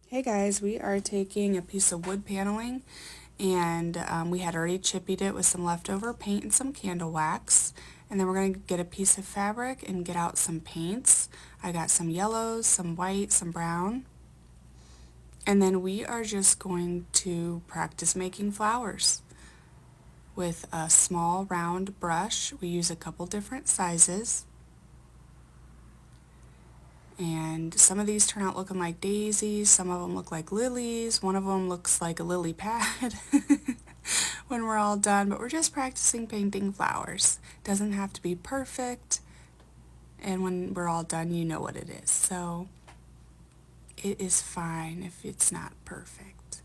Hey guys, we are taking a piece of wood paneling and we had already chippied it with some leftover paint and some candle wax, and then we're going to get a piece of fabric and get out some paints. I got some yellows, some white, some brown, and then we are just going to practice making flowers. With a small round brush, we use a couple different sizes. And some of these turn out looking like daisies, some of them look like lilies, one of them looks like a lily pad when we're all done, but we're just practicing painting flowers. Doesn't have to be perfect, and when we're all done, you know what it is. So it is fine if it's not perfect.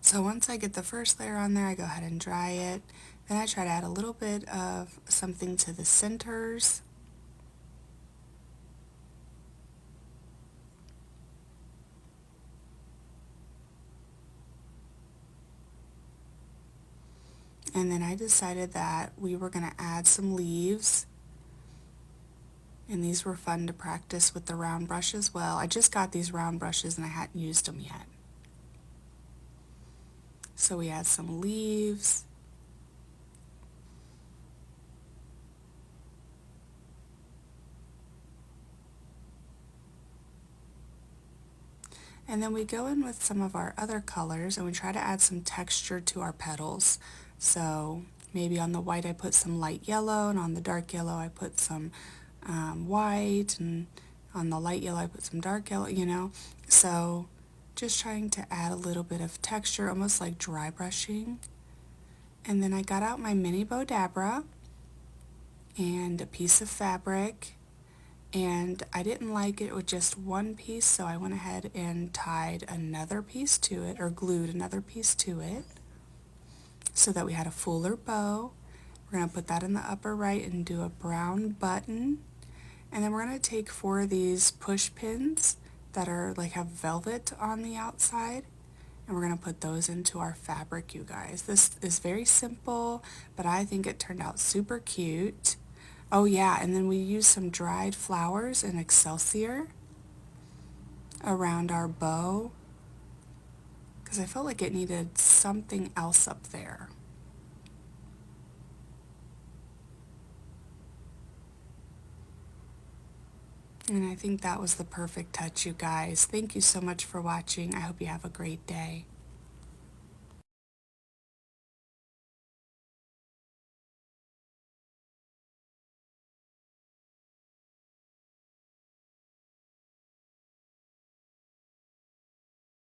So once I get the first layer on there, I go ahead and dry it. Then I try to add a little bit of something to the centers. And then I decided that we were going to add some leaves. And these were fun to practice with the round brush as well. I just got these round brushes and I hadn't used them yet. So we add some leaves. And then we go in with some of our other colors and we try to add some texture to our petals. So maybe on the white I put some light yellow, and on the dark yellow I put some white, and on the light yellow I put some dark yellow, you know. So just trying to add a little bit of texture, almost like dry brushing. And then I got out my mini Bowdabra and a piece of fabric, and I didn't like it with just one piece, so I went ahead and tied another piece to it, or glued another piece to it, so that we had a fuller bow. We're going to put that in the upper right and do a brown button, and then we're going to take 4 of these push pins that are like have velvet on the outside, and we're going to put those into our fabric, you guys. This is very simple, but I think it turned out super cute. Oh yeah, and then we used some dried flowers and Excelsior around our bow because I felt like it needed something else up there. And I think that was the perfect touch, you guys. Thank you so much for watching. I hope you have a great day.